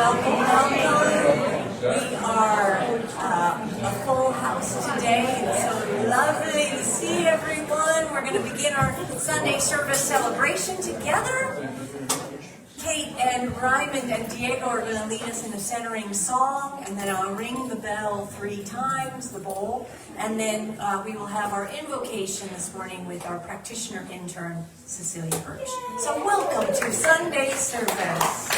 Welcome. We are a full house today. It's so lovely to see everyone. We're going to begin our Sunday service celebration together. Kate and Rymand and Diego are going to lead us in a centering song, and then I'll ring the bell 3 times, the bowl, and then we will have our invocation this morning with our practitioner intern, Cecilia Burch. So welcome to Sunday service.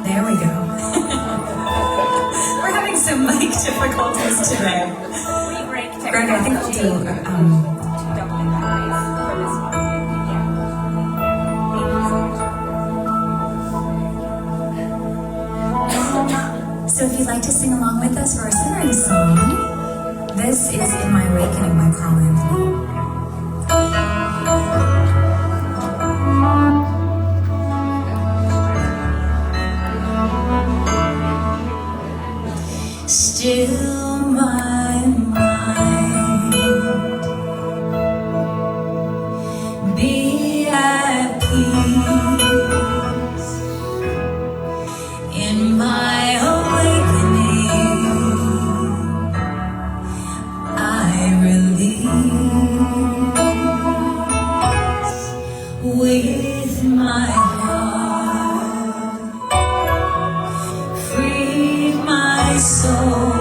There we go. We're having some mic difficulties today. Greg, I think I'll do So if you'd like to sing along with us for our centering song, this is In My Awakening by Carl Anthony. Still my mind, be at peace in my awakening. I release with my heart, free my soul.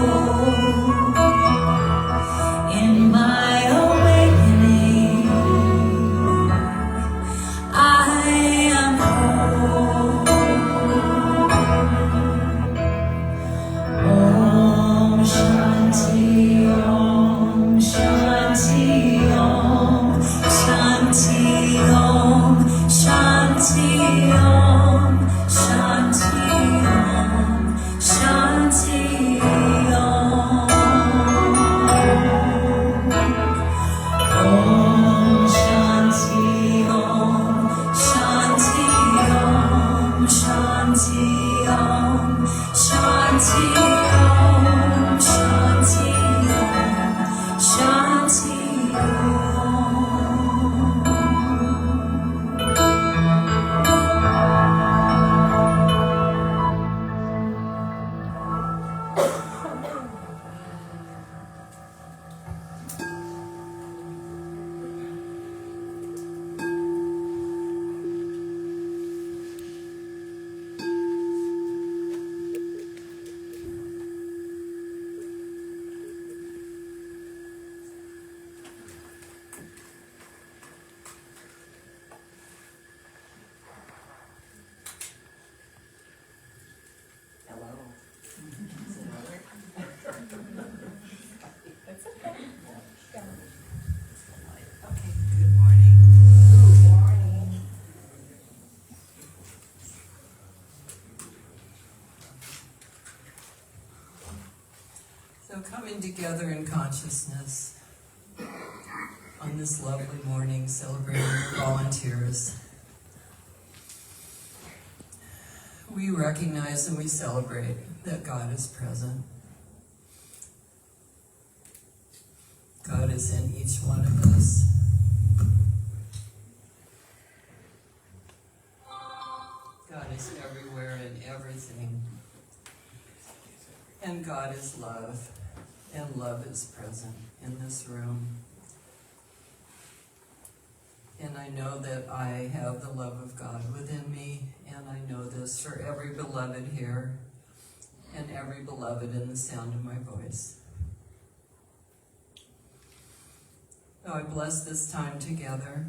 Coming together in consciousness on this lovely morning, celebrating our volunteers. We recognize and we celebrate that God is present. God is in each one of us. God is everywhere in everything. And God is love. And love is present in this room. And I know that I have the love of God within me, and I know this for every beloved here, and every beloved in the sound of my voice. So I bless this time together.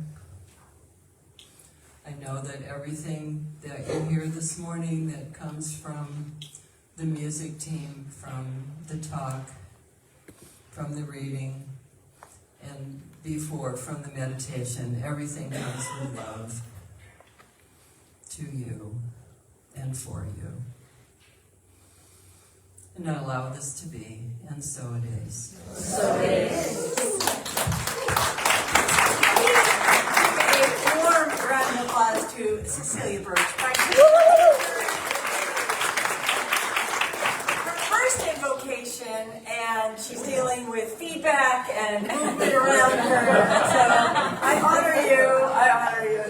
I know that everything that you hear this morning that comes from the music team, from the talk, from the reading, and before from the meditation, everything comes with love to you and for you. And I allow this to be, and so it is. So it is. A warm round of applause to Cecilia Burch, Practitioner. and she's dealing with feedback and movement around her. So I honor you.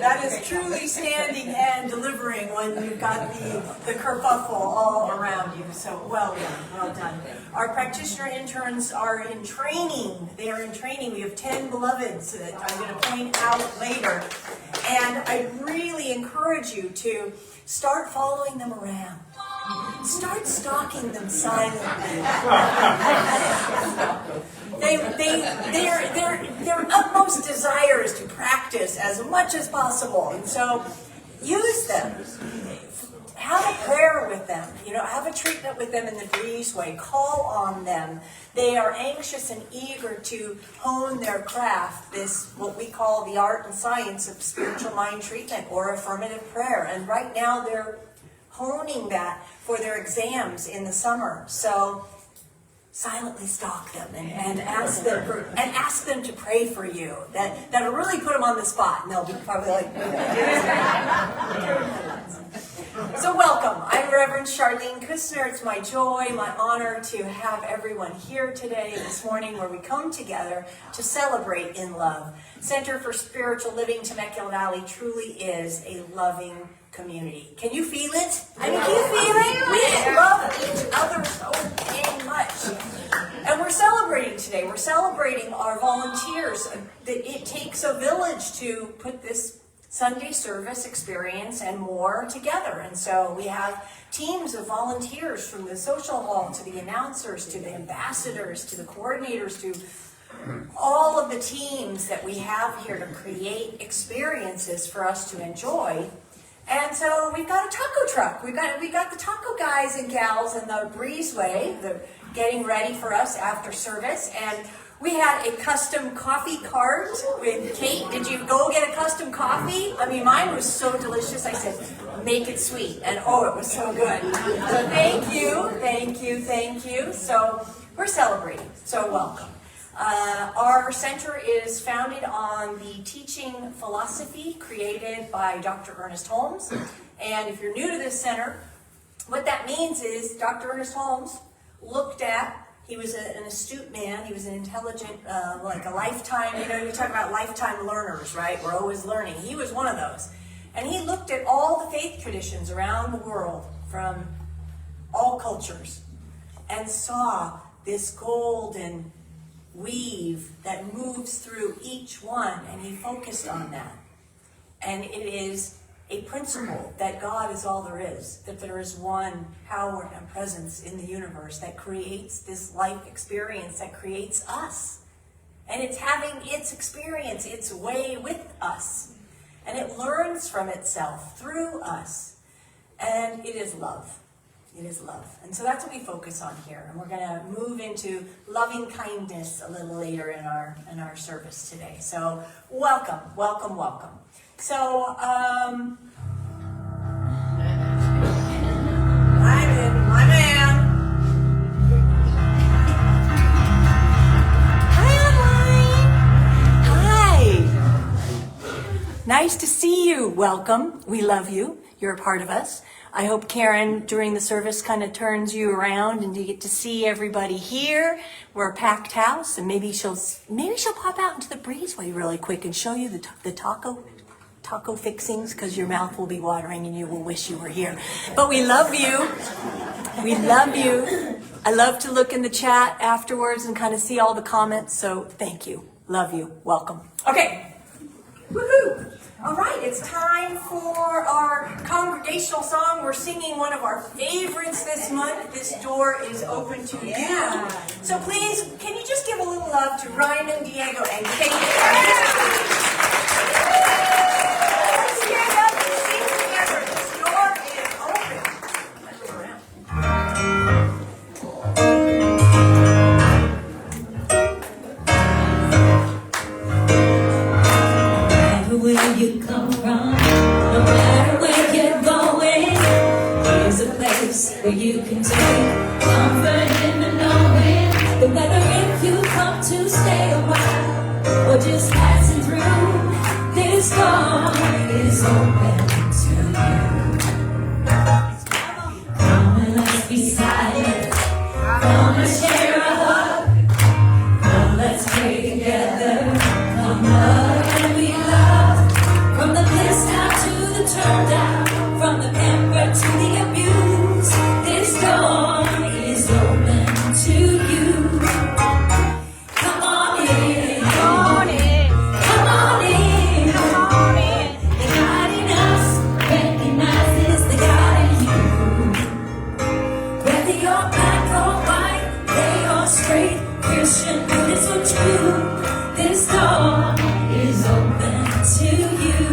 That is truly standing and delivering when you've got the kerfuffle all around you. So well done. Our practitioner interns are in training. They are in training. We have 10 beloveds that I'm going to point out later. And I really encourage you to start following them around. Start stalking them silently. Their utmost desire is to practice as much as possible, and so use them. Have a prayer with them. Have a treatment with them in the breezeway. Call on them. They are anxious and eager to hone their craft. This, what we call the art and science of spiritual mind treatment or affirmative prayer. And right now they're honing that for their exams in the summer. So silently stalk them and ask them to pray for you. That'll really put them on the spot, and they'll be probably like. So welcome. I'm Reverend Charlene. It's my joy, my honor to have everyone here today, this morning, where we come together to celebrate in love. Center for Spiritual Living Temecula Valley truly is a loving community. Can you feel it? Can you feel it? We love each other so dang much. And we're celebrating today. We're celebrating our volunteers. It takes a village to put this Sunday service experience and more together. And so we have teams of volunteers, from the social hall to the announcers to the ambassadors to the coordinators to all of the teams that we have here to create experiences for us to enjoy. And so we've got a taco truck. We've got the taco guys and gals in the breezeway. They're getting ready for us after service. And we had a custom coffee cart with Kate. Did you go get a custom coffee? I mean, mine was so delicious. I said, make it sweet. And oh, it was so good. So thank you. So we're celebrating. So welcome. Our center is founded on the teaching philosophy created by Dr. Ernest Holmes. And if you're new to this center, what that means is Dr. Ernest Holmes looked at, he was an astute man, he was an intelligent, like a lifetime, you talk about lifetime learners, right? We're always learning. He was one of those. And he looked at all the faith traditions around the world from all cultures and saw this golden weave that moves through each one, and he focused on that. And it is a principle that God is all there is, that there is one power and presence in the universe that creates this life experience, that creates us. And it's having its experience, its way with us. And it learns from itself through us. And it is love. It is love. And so that's what we focus on here. And we're going to move into loving kindness a little later in our service today. So welcome. So, my man. Hi. Nice to see you. Welcome. We love you. You're a part of us. I hope Karen, during the service, kind of turns you around and you get to see everybody here. We're a packed house, and maybe she'll pop out into the breezeway really quick and show you the taco fixings, because your mouth will be watering and you will wish you were here. But we love you. We love you. I love to look in the chat afterwards and kind of see all the comments. So thank you. Love you. Welcome. Okay. Woohoo! All right, it's time for our congregational song. We're singing one of our favorites this month. This door is open to you. So please, can you just give a little love to Rymand, Diego, and Kate? Let's stand up and sing together. This door is open. Let's go around. Where you come from, no matter where you're going, here's a place where you can take comfort in the knowing that whether if you come to stay a while or just passing through, this door is open to you. Come and let's be silent. Come and share a hug. Christian, but it's so true. This door is open to you.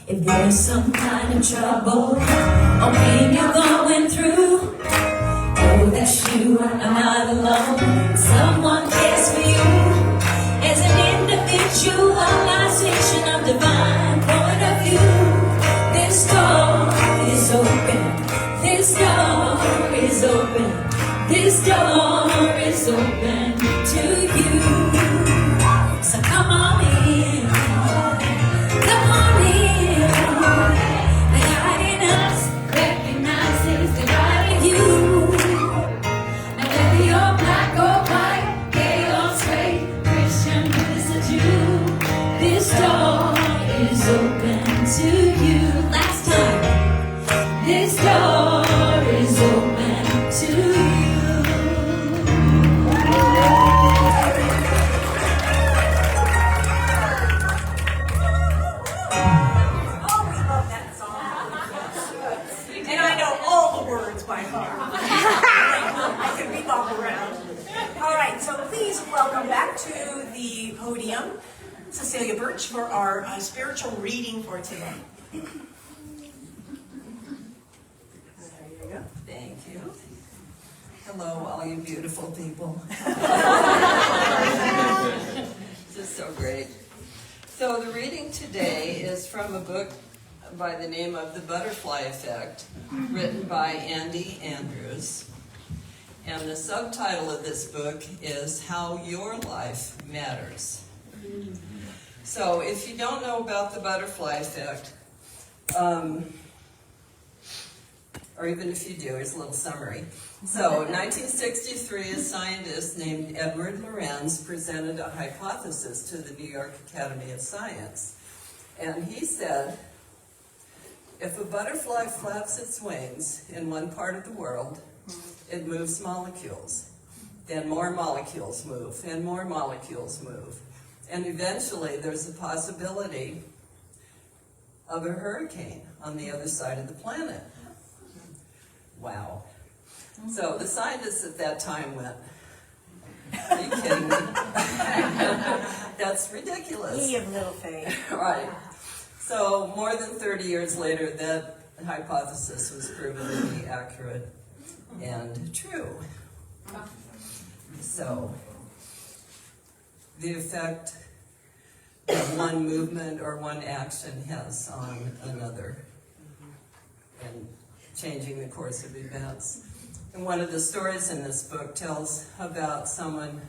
If there's some kind of trouble or pain you're going through, know that you are not alone. Someone cares for you. As an individualization of divine point of view, this door is open. This door is open. This door is open to you. So come on in. Come on in. The God in us recognizes the God in you. Now whether you're black or white, gay or straight, Christian, Buddhist or Jew, this door is open to you. Last time. This door is open to you. Oh, we love that song. And I know all the words by heart. I can bebop around. All right, so please welcome back to the podium Cecilia Burch for our spiritual reading for today. Thank you. Hello, all you beautiful people. This is so great. So the reading today is from a book by the name of The Butterfly Effect, written by Andy Andrews. And the subtitle of this book is How Your Life Matters. So if you don't know about the butterfly effect, or even if you do, here's a little summary. So, 1963, a scientist named Edward Lorenz presented a hypothesis to the New York Academy of Science. And he said, if a butterfly flaps its wings in one part of the world, it moves molecules. Then more molecules move, and more molecules move. And eventually, there's a possibility of a hurricane on the other side of the planet. Wow. So the scientists at that time went, are you kidding me? That's ridiculous. Ye of little faith. Right. So more than 30 years later, that hypothesis was proven to be accurate and true. So the effect that one movement or one action has on another, and changing the course of events. And one of the stories in this book tells about someone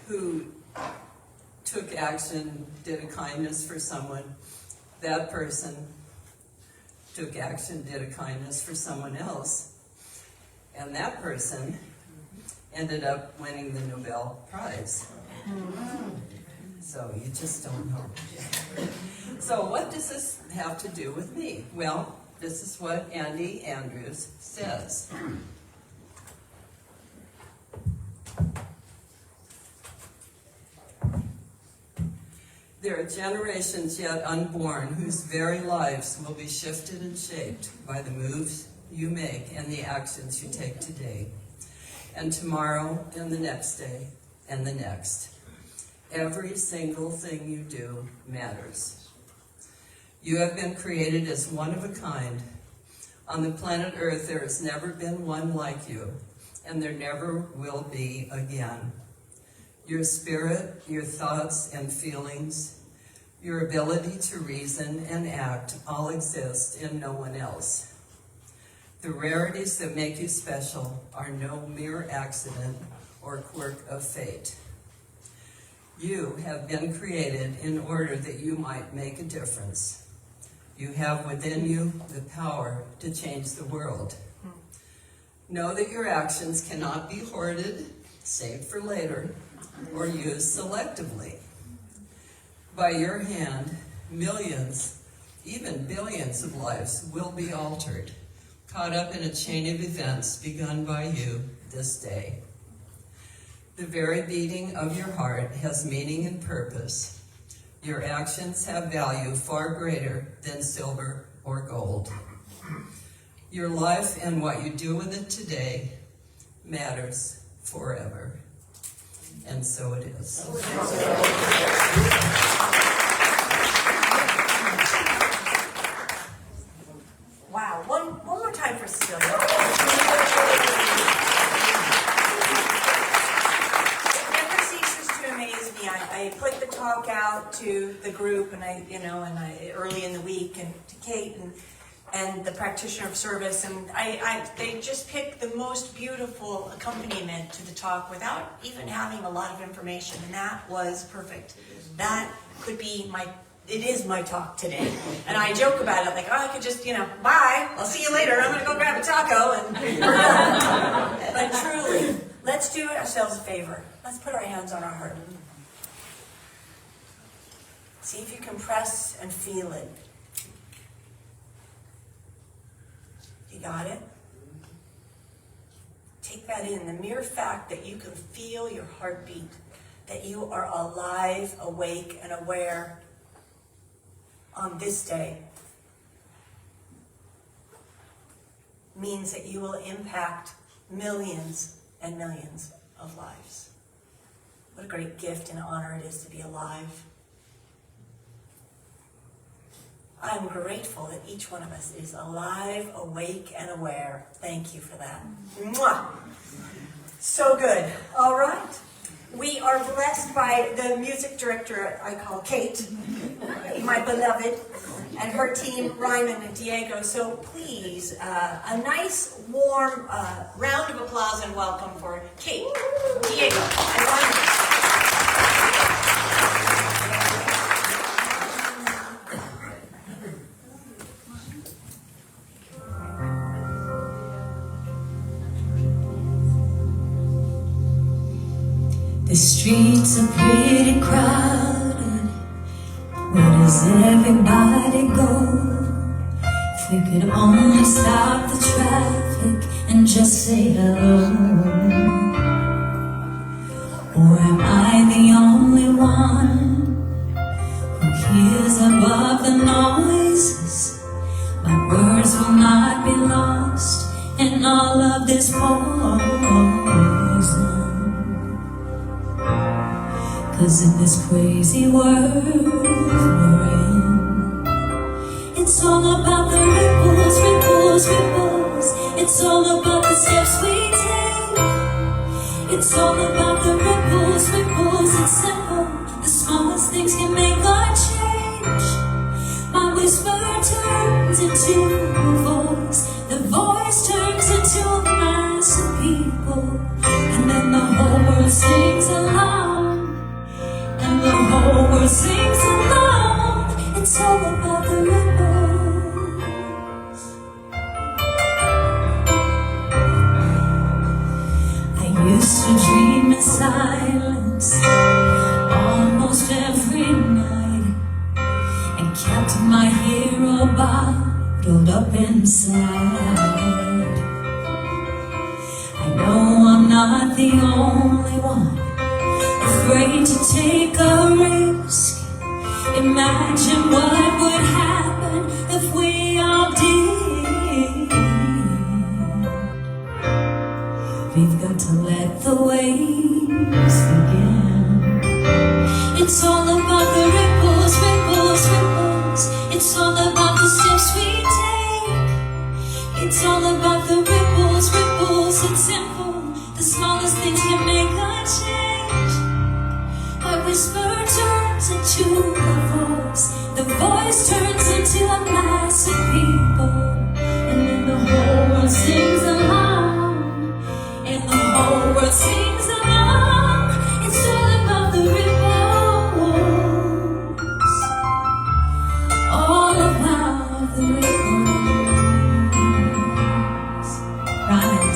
who took action, did a kindness for someone. That person took action, did a kindness for someone else. And that person ended up winning the Nobel Prize. So you just don't know. So what does this have to do with me? Well, this is what Andy Andrews says. There are generations yet unborn whose very lives will be shifted and shaped by the moves you make and the actions you take today, and tomorrow, and the next day, and the next. Every single thing you do matters. You have been created as one of a kind. On the planet Earth, there has never been one like you, and there never will be again. Your spirit, your thoughts and feelings, your ability to reason and act all exist in no one else. The rarities that make you special are no mere accident or quirk of fate. You have been created in order that you might make a difference. You have within you the power to change the world. Know that your actions cannot be hoarded, saved for later, or used selectively. By your hand, millions, even billions of lives will be altered, caught up in a chain of events begun by you this day. The very beating of your heart has meaning and purpose. Your actions have value far greater than silver or gold. Your life and what you do with it today matters forever. And so it is. Wow, one more time for Cecilia. It never ceases to amaze me. I put the talk out to the group, and I early in the week, and to Kate and the practitioner of service, and they just picked the most beautiful accompaniment to the talk without even having a lot of information, and that was perfect. That could be it is my talk today. And I joke about it, like, I could just, bye, I'll see you later, I'm gonna go grab a taco, and but truly, let's do ourselves a favor. Let's put our hands on our heart. See if you can press and feel it. You got it? Take that in. The mere fact that you can feel your heartbeat, that you are alive, awake, and aware on this day, means that you will impact millions and millions of lives. What a great gift and honor it is to be alive. I'm grateful that each one of us is alive, awake, and aware. Thank you for that. Mwah! So good. All right. We are blessed by the music director I call Kate, my beloved, and her team, Rymand and Diego. So please, a nice, warm round of applause and welcome for Kate, Diego, and Rymand. The streets are pretty crowded. Where does everybody go? If we could only stop the traffic and just say hello. Or am I the only one who hears above the noises? My words will not be lost in all of this poison. 'Cause in this crazy world we're in, it's all about the ripples, ripples, ripples. It's all about the steps we take. It's all about the ripples, ripples. It's simple. The smallest things can make a change. My whisper turns into a voice. The voice turns into a mass of people. And then the whole world sings along. The whole world sings along. It's all about the ripples. I used to dream in silence almost every night, and kept my hero bottled up inside. I know I'm not the only one afraid to take a risk. Imagine what would happen if we all did. We've got to let the waves begin. It's all about the ripples, ripples, ripples. It's all about the steps we take. It's all about the ripples, ripples. It's simple. The smallest things can make a change. My whisper turns into a voice. The voice turns into a mass of people. And then the whole world sings along. And the whole world sings along. It's all about the ripples. All about the ripples. Right.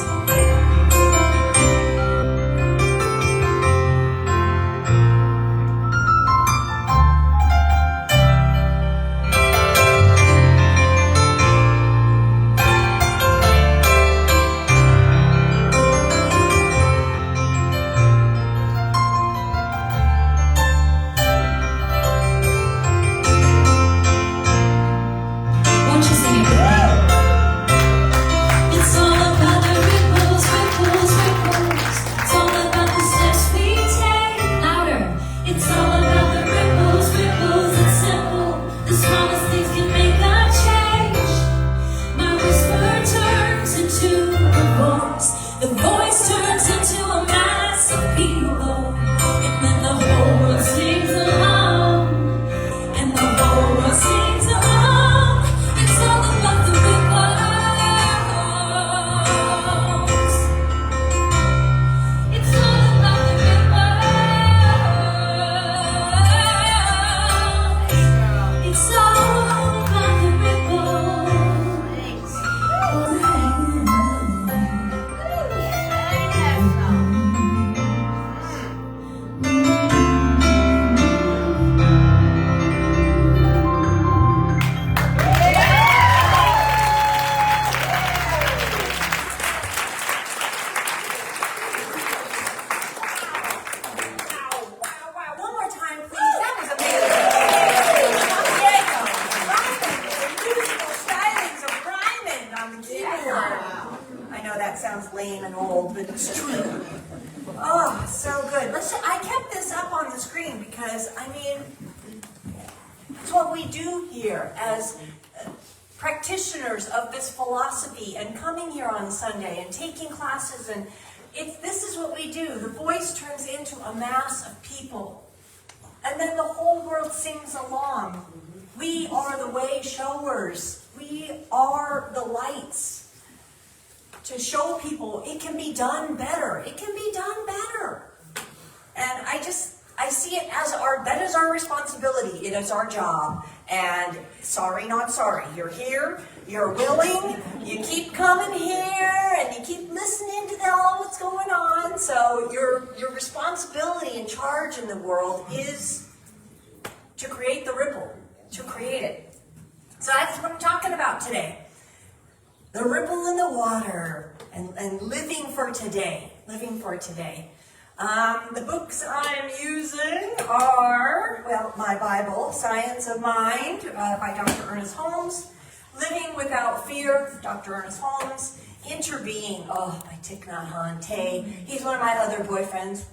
I know that sounds lame and old, but it's true. Oh, so good. I kept this up on the screen because, I mean, it's what we do here as practitioners of this philosophy and coming here on Sunday and taking classes. And this is what we do. The voice turns into a mass of people. And then the whole world sings along. We are the way showers. We are the lights to show people it can be done better. It can be done better. And I see it as that is our responsibility. It is our job. And sorry, not sorry. You're here. You're willing. You keep coming here and you keep listening to all what's going on. So your responsibility and charge in the world is to create the ripple, to create it. So that's what I'm talking about today. The ripple in the water and living for today. Living for today. The books I'm using are, well, my Bible, Science of Mind, by Dr. Ernest Holmes, Living Without Fear, Dr. Ernest Holmes, Interbeing, by Thich Nhat Hanh. Tay, he's one of my other boyfriends.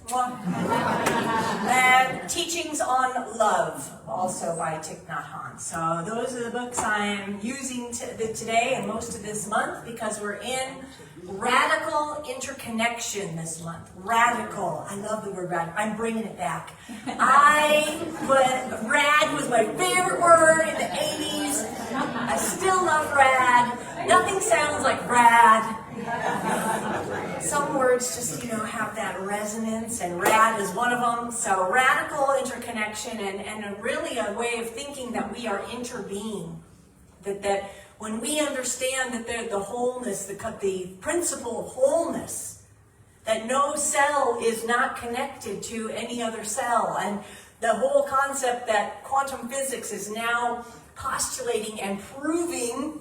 And Teachings on Love, also by Thich Nhat Hanh. So those are the books I'm using today and most of this month because we're in radical interconnection this month. Radical. I love the word radical. I'm bringing it back. Rad was my favorite word in the 80s. I still love rad. Nothing sounds like rad. Some words just, have that resonance, and rad is one of them. So radical interconnection and really a way of thinking that we are interbeing. That when we understand that the wholeness, the principle of wholeness, that no cell is not connected to any other cell, and the whole concept that quantum physics is now postulating and proving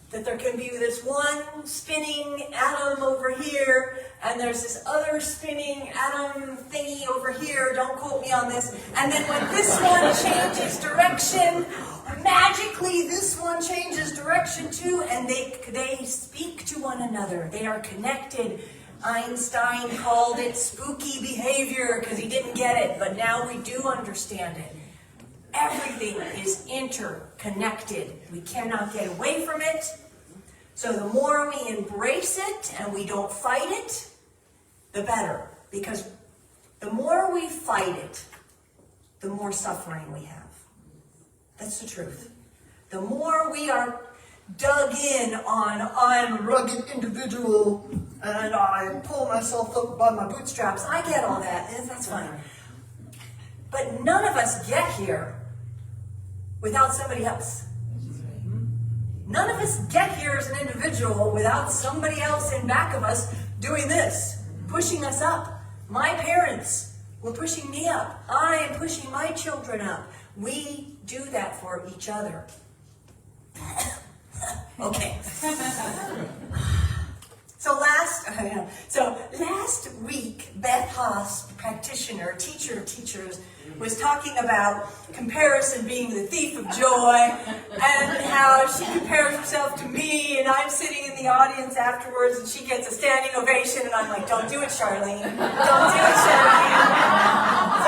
that there can be this one spinning atom over here, and there's this other spinning atom thingy over here, don't quote me on this, and then when this one changes direction, magically this one changes direction too, and they speak to one another. They are connected. Einstein called it spooky behavior because he didn't get it, but now we do understand it. Everything is interconnected. We cannot get away from it. So the more we embrace it and we don't fight it, the better. Because the more we fight it, the more suffering we have. That's the truth. The more we are dug in on, I'm a rugged individual and I pull myself up by my bootstraps. I get all that, and that's fine. But none of us get here without somebody else. None of us get here as an individual without somebody else in back of us doing this, pushing us up. My parents were pushing me up. I am pushing my children up. We do that for each other. Okay. So last week, Beth Haas, practitioner, teacher of teachers, was talking about comparison being the thief of joy, and how she compares herself to me, and I'm sitting in the audience afterwards, and she gets a standing ovation, and I'm like, don't do it, Charlene. Don't do it, Charlene.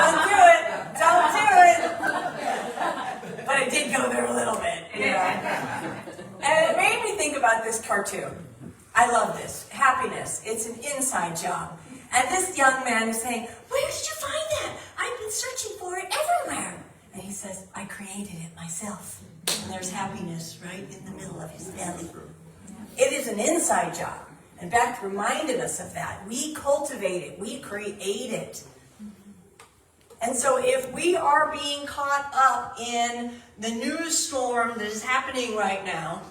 Don't do it. Don't do it. But I did go there a little bit. And it made me think about this cartoon. I love this. Happiness. It's an inside job. And this young man is saying, where did you find that? I've been searching for it everywhere. And he says, I created it myself. And there's happiness right in the middle of his belly. It is an inside job. And Beth reminded us of that. We cultivate it. We create it. And so if we are being caught up in the news storm that is happening right now,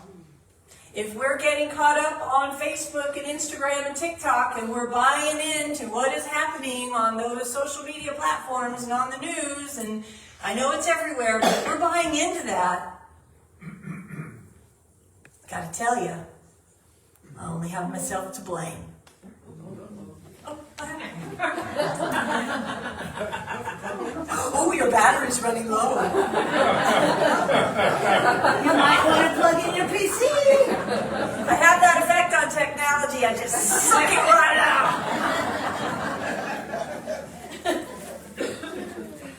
if we're getting caught up on Facebook and Instagram and TikTok and we're buying into what is happening on those social media platforms and on the news, and I know it's everywhere, but if we're buying into that, gotta tell you, I only have myself to blame. Oh, your battery's running low. You might want to plug in your PC. I have that effect you just suck it right out.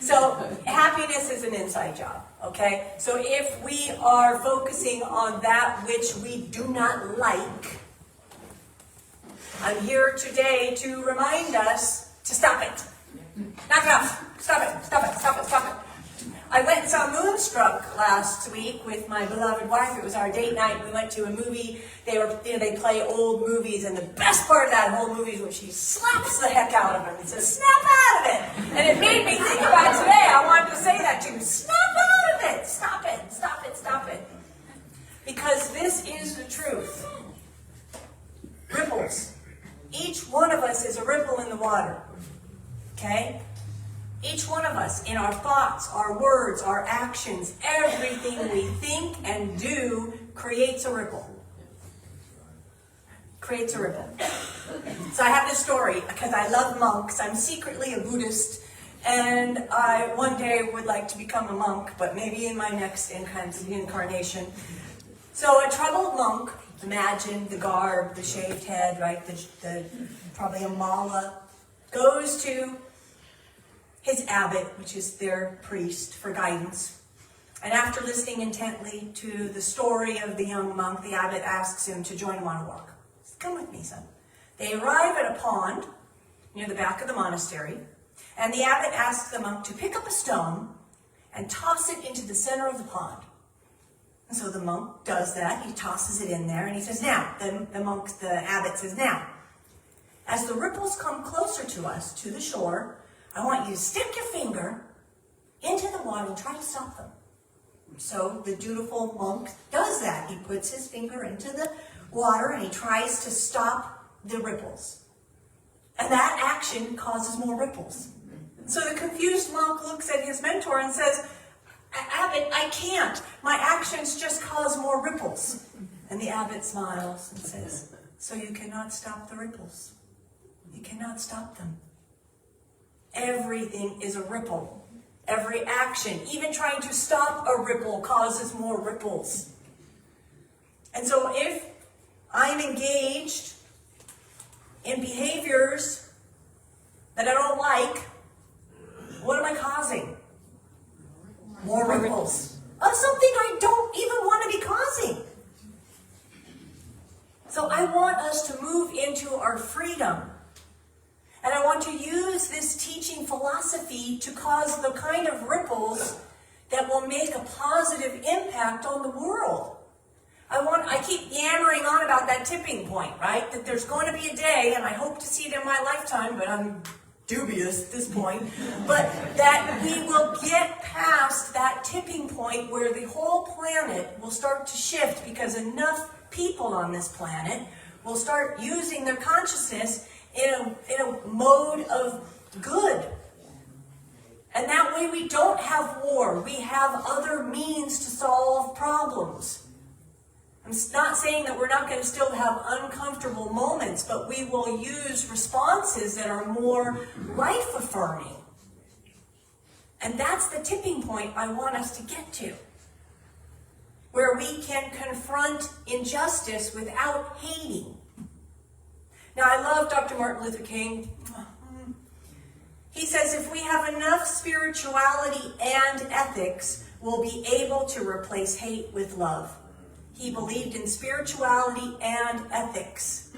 So happiness is an inside job, okay? So if we are focusing on that which we do not like, I'm here today to remind us to stop it. Knock it off. Stop it. Stop it. Stop it. Stop it. I went and saw Moonstruck last week with my beloved wife. It was our date night. We went to a movie. They play old movies, and the best part of that whole movie is when she slaps the heck out of him and says, "Snap out of it!" And it made me think about it today. I wanted to say that to you. Snap out of it! Stop it! Stop it! Stop it! Because this is the truth. Ripples. Each one of us is a ripple in the water. Okay? Each one of us, in our thoughts, our words, our actions, everything we think and do creates a ripple. Creates a ripple. So I have this story because I love monks. I'm secretly a Buddhist, and I one day would like to become a monk, but maybe in my next incarnation. So a troubled monk, imagine the garb, the shaved head, right? The probably a mala, goes to his abbot, which is their priest, for guidance. And after listening intently to the story of the young monk, the abbot asks him to join him on a walk. He says, "Come with me, son." They arrive at a pond near the back of the monastery, and the abbot asks the monk to pick up a stone and toss it into the center of the pond. And so the monk does that. He tosses it in there, and he says, "Now," the abbot says, "Now, as the ripples come closer to us, to the shore, I want you to stick your finger into the water and try to stop them." So the dutiful monk does that. He puts his finger into the water and he tries to stop the ripples. And that action causes more ripples. So the confused monk looks at his mentor and says, "Abbot, I can't. My actions just cause more ripples." And the abbot smiles and says, "So you cannot stop the ripples. You cannot stop them. Everything is a ripple. Every action, even trying to stop a ripple, causes more ripples." And so if I'm engaged in behaviors that I don't like, what am I causing? More ripples of something I don't even want to be causing. So I want us to move into our freedom. And I want to use this teaching philosophy to cause the kind of ripples that will make a positive impact on the world. I keep yammering on about that tipping point, right? That there's going to be a day, and I hope to see it in my lifetime, but I'm dubious at this point, but that we will get past that tipping point where the whole planet will start to shift because enough people on this planet will start using their consciousness in a mode of good. And that way we don't have war. We have other means to solve problems. I'm not saying that we're not going to still have uncomfortable moments, but we will use responses that are more life-affirming. And that's the tipping point I want us to get to, where we can confront injustice without hating. Now, I love Dr. Martin Luther King. He says if we have enough spirituality and ethics, we'll be able to replace hate with love. He believed in spirituality and ethics.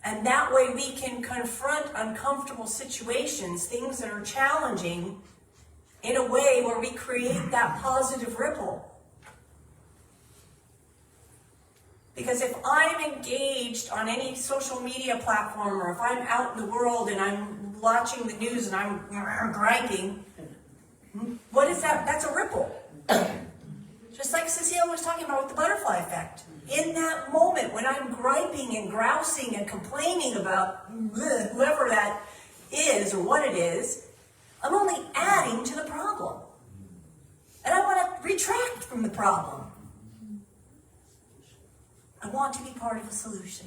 And that way we can confront uncomfortable situations, things that are challenging, in a way where we create that positive ripple. Because if I'm engaged on any social media platform, or if I'm out in the world and I'm watching the news and I'm griping, what is that? That's a ripple. Just like Cecilia was talking about with the butterfly effect. In that moment when I'm griping and grousing and complaining about whoever that is or what it is, I'm only adding to the problem. And I want to retract from the problem. I want to be part of a solution.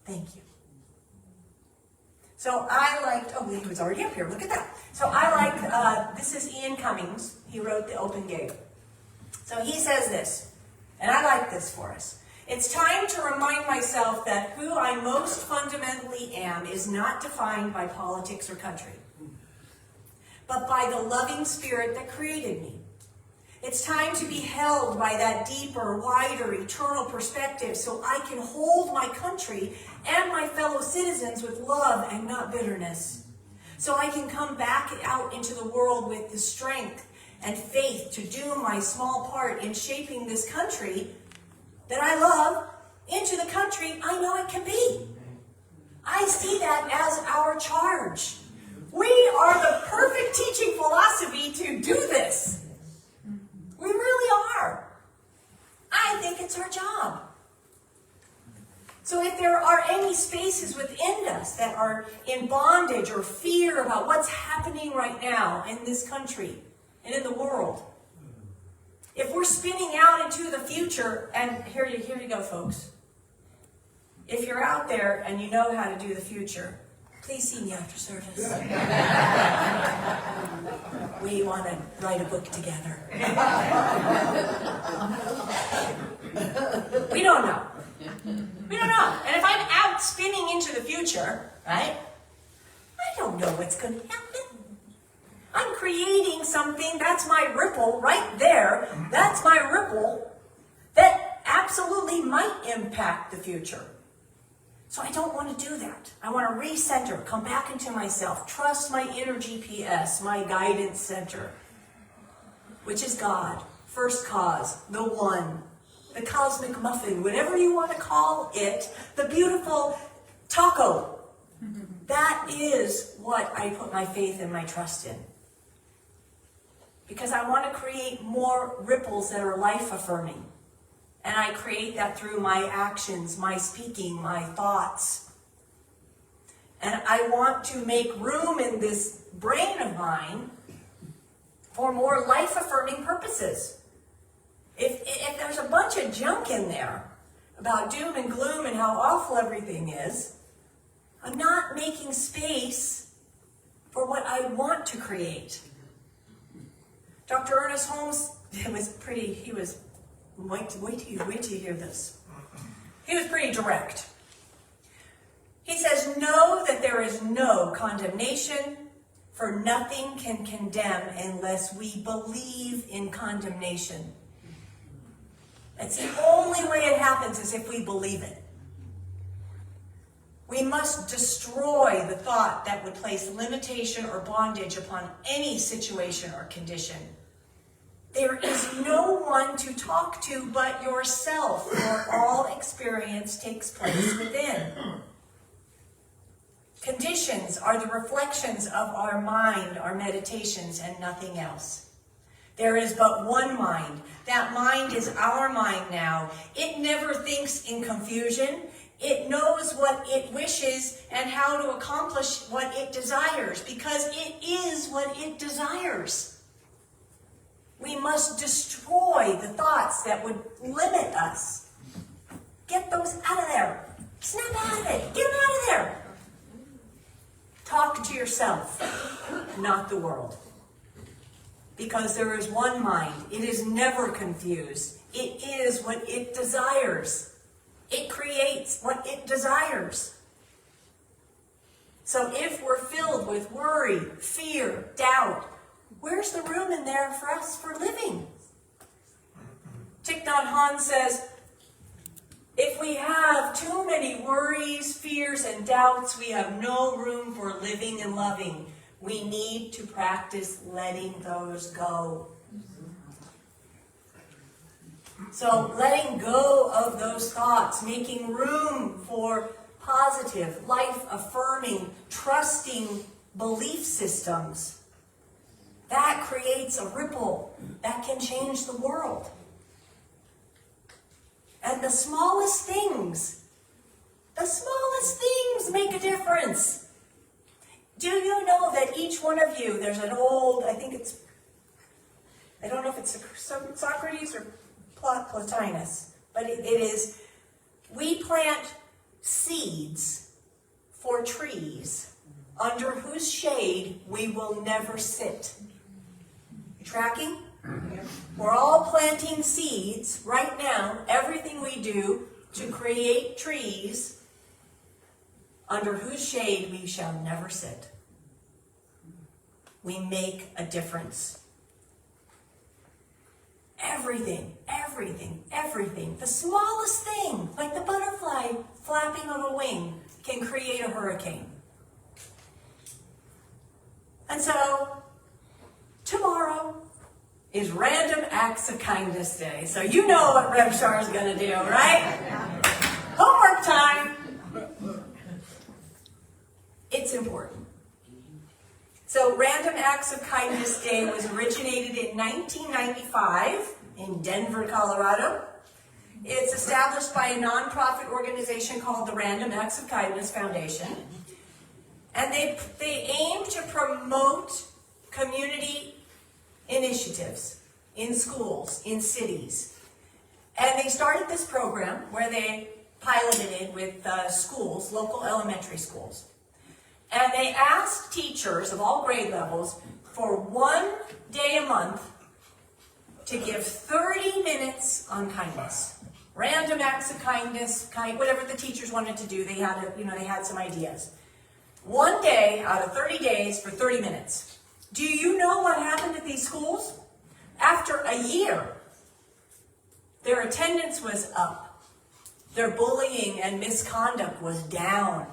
Thank you. So I liked, he was already up here, look at that. So I like, this is Ian Cummings. He wrote The Open Gate. So he says this, and I like this for us. It's time to remind myself that who I most fundamentally am is not defined by politics or country, but by the loving spirit that created me. It's time to be held by that deeper, wider, eternal perspective so I can hold my country and my fellow citizens with love and not bitterness. So I can come back out into the world with the strength and faith to do my small part in shaping this country that I love into the country I know it can be. I see that as our charge. We are the perfect teaching philosophy to do this. We really are. I think it's our job. So if there are any spaces within us that are in bondage or fear about what's happening right now in this country and in the world, if we're spinning out into the future, and here you go, folks. If you're out there and you know how to do the future, please see me after service. We want to write a book together. We don't know. We don't know. And if I'm out spinning into the future, right, I don't know what's going to happen. I'm creating something, that's my ripple right there. That's my ripple that absolutely might impact the future. So I don't want to do that. I want to recenter, come back into myself, trust my inner GPS, my guidance center, which is God, first cause, the one, the cosmic muffin, whatever you want to call it, the beautiful taco. That is what I put my faith and my trust in. Because I want to create more ripples that are life-affirming. And I create that through my actions, my speaking, my thoughts. And I want to make room in this brain of mine for more life-affirming purposes. If there's a bunch of junk in there about doom and gloom and how awful everything is, I'm not making space for what I want to create. Dr. Ernest Holmes, wait till you hear this. He was pretty direct. He says, know that there is no condemnation, for nothing can condemn unless we believe in condemnation. That's the only way it happens is if we believe it. We must destroy the thought that would place limitation or bondage upon any situation or condition. There is no one to talk to but yourself, for all experience takes place within. Conditions are the reflections of our mind, our meditations, and nothing else. There is but one mind. That mind is our mind now. It never thinks in confusion. It knows what it wishes and how to accomplish what it desires, because it is what it desires. We must destroy the thoughts that would limit us. Get those out of there. Snap out of it. Get them out of there. Talk to yourself, not the world. Because there is one mind. It is never confused. It is what it desires. It creates what it desires. So if we're filled with worry, fear, doubt, where's the room in there for us for living? Thich Nhat Hanh says, if we have too many worries, fears, and doubts, we have no room for living and loving. We need to practice letting those go. So letting go of those thoughts, making room for positive, life-affirming, trusting belief systems, that creates a ripple that can change the world. And the smallest things make a difference. Do you know that each one of you, there's an old, I don't know if it's Socrates or Plotinus, but it is, we plant seeds for trees under whose shade we will never sit. You tracking? We're all planting seeds right now, everything we do, to create trees under whose shade we shall never sit. We make a difference. Everything, everything, everything. The smallest thing, like the butterfly flapping on a wing, can create a hurricane. And so, tomorrow is Random Acts of Kindness Day. So you know what Remshar is going to do, right? Homework time. It's important. So Random Acts of Kindness Day was originated in 1995 in Denver, Colorado. It's established by a nonprofit organization called the Random Acts of Kindness Foundation. And they aim to promote community initiatives in schools, in cities. And they started this program where they piloted it with schools, local elementary schools. And they asked teachers of all grade levels for 1 day a month to give 30 minutes on kindness. Random acts of kindness, whatever the teachers wanted to do, they had some ideas. 1 day out of 30 days for 30 minutes. Do you know what happened at these schools? After a year, their attendance was up. Their bullying and misconduct was down.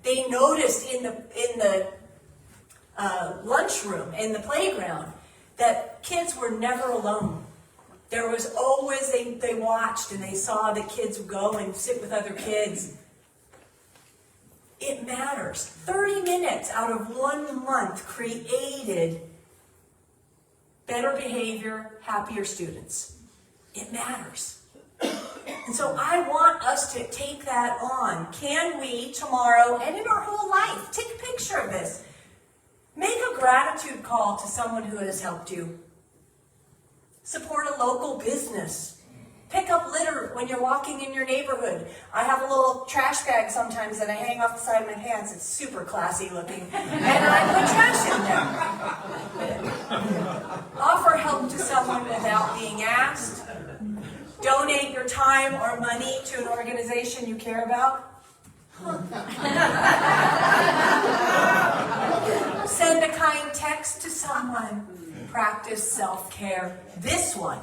They noticed in the lunchroom, in the playground, that kids were never alone. There was always, they watched and they saw the kids go and sit with other kids. It matters. 30 minutes out of 1 month created better behavior, happier students. It matters. And so I want us to take that on. Can we tomorrow and in our whole life, take a picture of this. Make a gratitude call to someone who has helped you. Support a local business. Pick up litter when you're walking in your neighborhood. I have a little trash bag sometimes that I hang off the side of my pants. It's super classy looking. And I put trash in there. Offer help to someone without being asked. Donate your time or money to an organization you care about. Send a kind text to someone. Practice self-care. This one.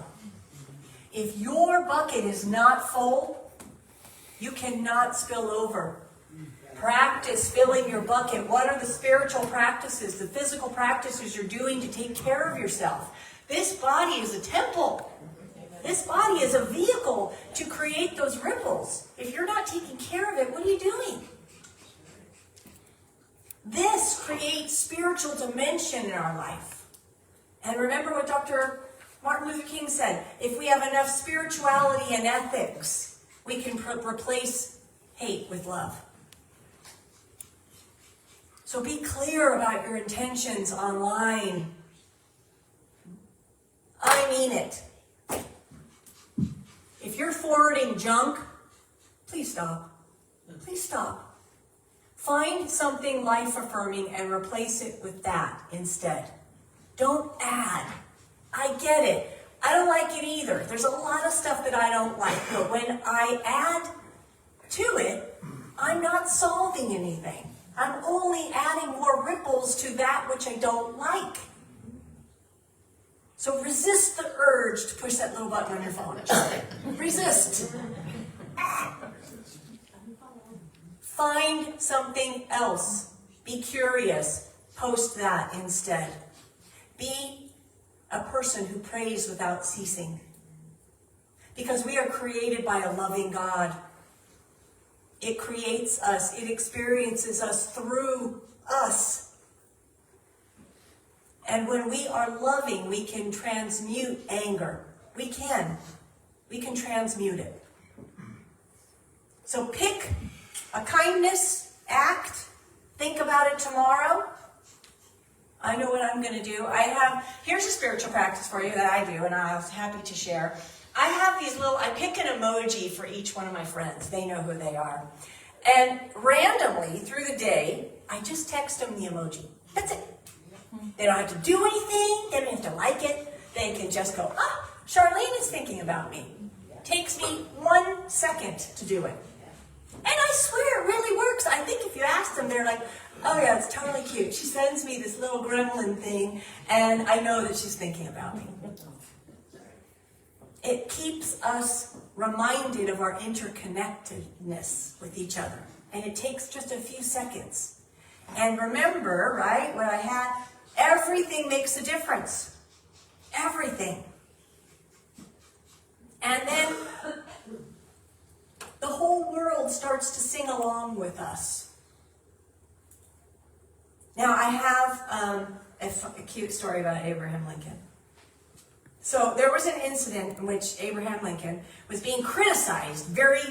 If your bucket is not full, you cannot spill over. Practice filling your bucket. What are the spiritual practices, the physical practices you're doing to take care of yourself? This body is a temple. This body is a vehicle to create those ripples. If you're not taking care of it, what are you doing? This creates spiritual dimension in our life. And remember what Dr. Martin Luther King said, if we have enough spirituality and ethics, we can replace hate with love. So be clear about your intentions online. I mean it. If you're forwarding junk, please stop. Please stop. Find something life-affirming and replace it with that instead. Don't add. I get it. I don't like it either. There's a lot of stuff that I don't like. But when I add to it, I'm not solving anything. I'm only adding more ripples to that which I don't like. So resist the urge to push that little button on your phone. Resist. Find something else. Be curious. Post that instead. Be a person who prays without ceasing. Because we are created by a loving God. It creates us. It experiences us through us. And when we are loving, we can transmute anger. We can transmute it. So pick a kindness act. Think about it tomorrow. I know what I'm going to do. Here's a spiritual practice for you that I do, and I was happy to share. I have these I pick an emoji for each one of my friends. They know who they are. And randomly, through the day, I just text them the emoji. That's it. They don't have to do anything. They don't have to like it. They can just go, Charlene is thinking about me. Takes me 1 second to do it. And I swear it really works. I think if you ask them, they're like, oh yeah, it's totally cute. She sends me this little gremlin thing, and I know that she's thinking about me. It keeps us reminded of our interconnectedness with each other. And it takes just a few seconds. And remember, right, what I had, everything makes a difference. Everything. And then the whole world starts to sing along with us. Now, I have a cute story about Abraham Lincoln. So there was an incident in which Abraham Lincoln was being criticized very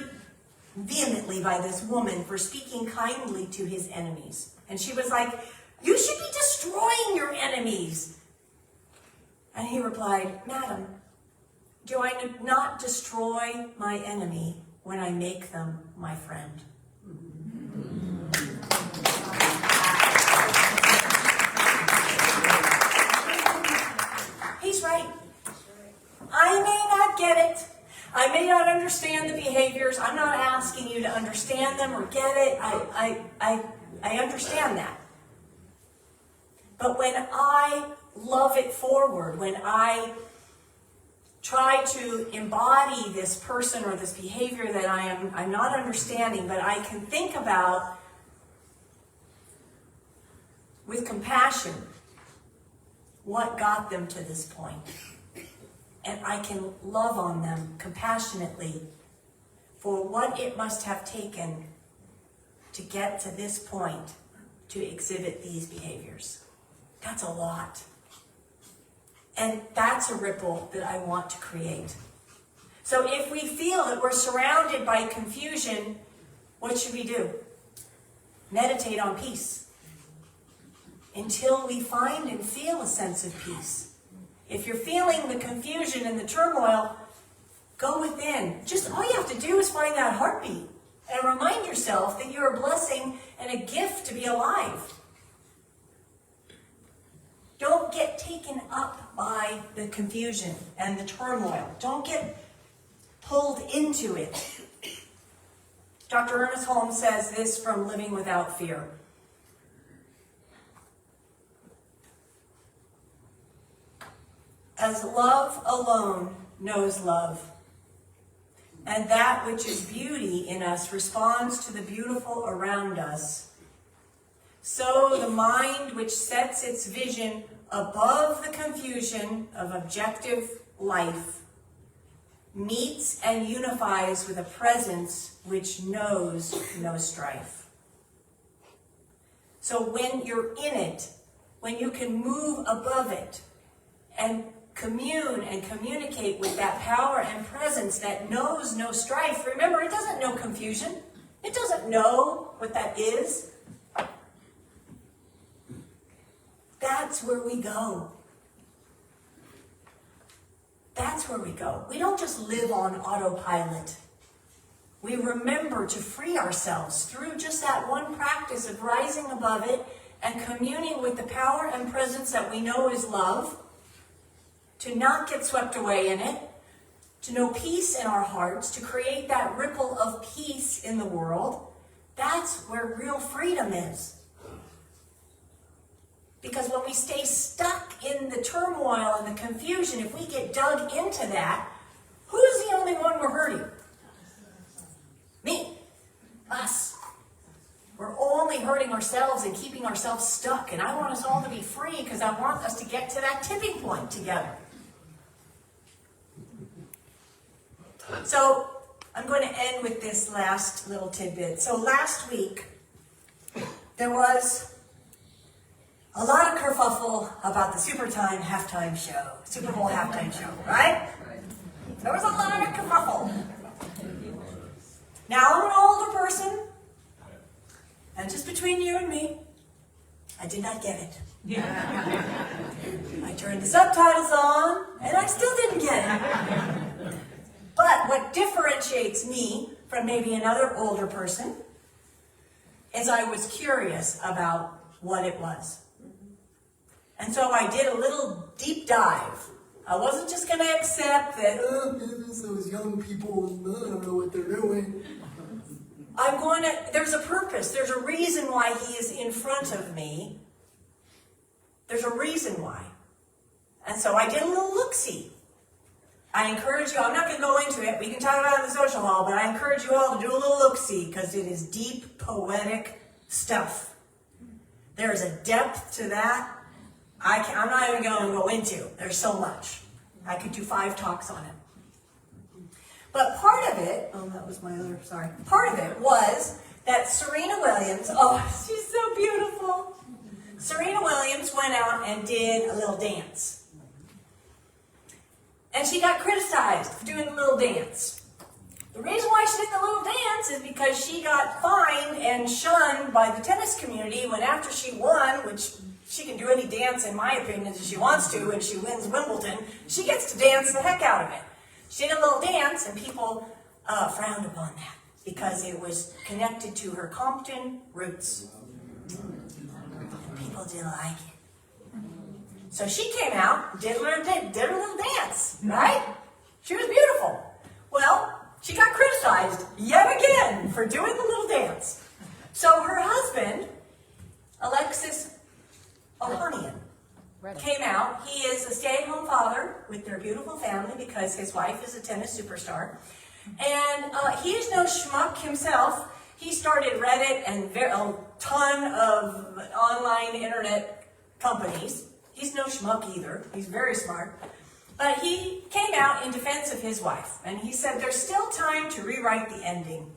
vehemently by this woman for speaking kindly to his enemies. And she was like, you should be destroying your enemies. And he replied, Madam, do I not destroy my enemy when I make them my friend? He's right. I may not get it. I may not understand the behaviors. I'm not asking you to understand them or get it. I understand that. But when I love it forward, when I try to embody this person or this behavior that I'm not understanding, but I can think about with compassion what got them to this point. And I can love on them compassionately for what it must have taken to get to this point to exhibit these behaviors. That's a lot. And that's a ripple that I want to create. So if we feel that we're surrounded by confusion, what should we do? Meditate on peace until we find and feel a sense of peace. If you're feeling the confusion and the turmoil, go within. Just all you have to do is find that heartbeat and remind yourself that you're a blessing and a gift to be alive. Don't get taken up by the confusion and the turmoil. Don't get pulled into it. Dr. Ernest Holmes says this from Living Without Fear. As love alone knows love, and that which is beauty in us responds to the beautiful around us, so the mind which sets its vision above the confusion of objective life meets and unifies with a presence which knows no strife. So when you're in it, when you can move above it and commune and communicate with that power and presence that knows no strife, remember, it doesn't know confusion. It doesn't know what that is. That's where we go. That's where we go. We don't just live on autopilot. We remember to free ourselves through just that one practice of rising above it and communing with the power and presence that we know is love, to not get swept away in it, to know peace in our hearts, to create that ripple of peace in the world. That's where real freedom is. Because when we stay stuck in the turmoil and the confusion, if we get dug into that, who's the only one we're hurting? Me. Us. We're only hurting ourselves and keeping ourselves stuck. And I want us all to be free because I want us to get to that tipping point together. So I'm going to end with this last little tidbit. So last week, there was a lot of kerfuffle about the Super Bowl halftime show, right? There was a lot of kerfuffle. Now I'm an older person, and just between you and me, I did not get it. I turned the subtitles on, and I still didn't get it. But what differentiates me from maybe another older person is I was curious about what it was. And so I did a little deep dive I wasn't just going to accept that, It's those young people, I don't know what they're doing. there's a purpose, there's a reason why he is in front of me. There's a reason why. And so I did a little look-see. I encourage you, I'm not going to go into it, we can talk about it in the social hall, but I encourage you all to do a little look-see because it is deep, poetic stuff. There is a depth to that I'm not even going to go into. There's so much. I could do 5 talks on it. But part of it, part of it was that Serena Williams, she's so beautiful. Serena Williams went out and did a little dance. And she got criticized for doing the little dance. The reason why she did the little dance is because she got fined and shunned by the tennis community when after she won, which she can do any dance in my opinion as she wants to, and she wins Wimbledon, she gets to dance the heck out of it. She did a little dance and people frowned upon that because it was connected to her Compton roots. People didn't like it. So she came out, did her little dance, right? She was beautiful. Well, she got criticized yet again for doing the little dance. So her husband, Alexis Ohanian, came out. He is a stay-at-home father with their beautiful family because his wife is a tennis superstar. And he is no schmuck himself. He started Reddit and a ton of online internet companies. He's no schmuck either. He's very smart. But he came out in defense of his wife. And he said, there's still time to rewrite the ending.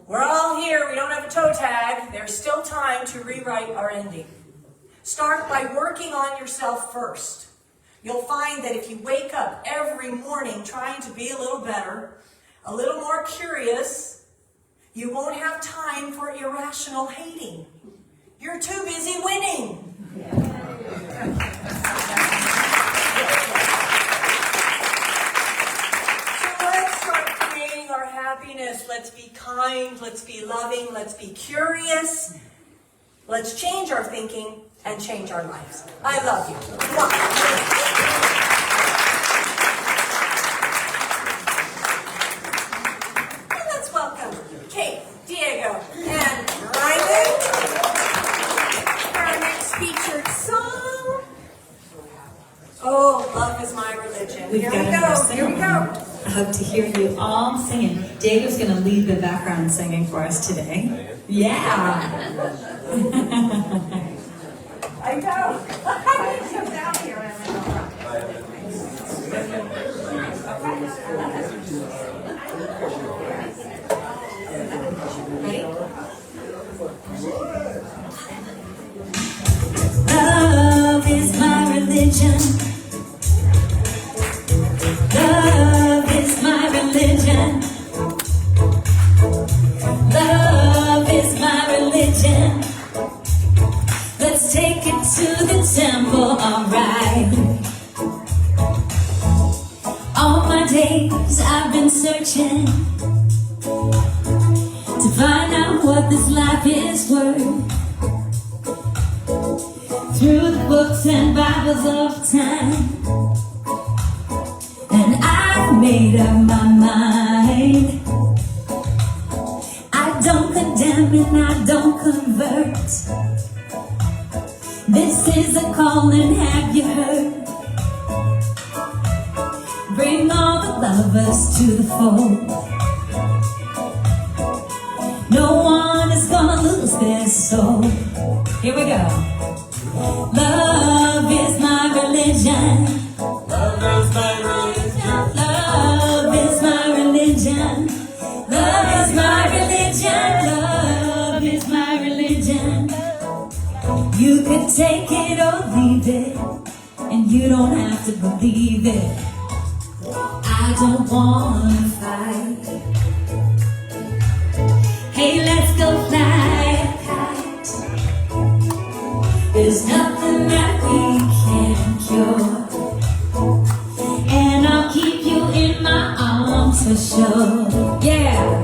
We're all here. We don't have a toe tag. There's still time to rewrite our ending. Start by working on yourself first. You'll find that if you wake up every morning trying to be a little better, a little more curious, you won't have time for irrational hating. You're too busy winning. So let's start creating our happiness. Let's be kind. Let's be loving. Let's be curious. Let's change our thinking and change our lives. I love you. And let's welcome Kate, Diego, and Rymand. Our next featured song. Oh, love is my religion. Here we go. I hope to hear you all singing. Diego's going to lead the background singing for us today. Yeah. I know. He comes out here and Ready? Love is my religion. Love is my religion. Love is my religion. Let's take it to the temple, alright. All my days I've been searching to find out what this life is worth. Through the books and Bibles of time, and I've made up my mind. I don't condemn and I don't convert. This is a calling, have you heard? Bring all the lovers to the fold. No one is gonna lose their soul. Here we go. Love is my religion. Love is my religion. Love is my religion. Love is my religion. Love is my religion. You could take it or leave it, and you don't have to believe it. I don't wanna fight. Hey, let's go fly a kite. There's nothing that we can't cure, and I'll keep you in my arms for sure. Yeah.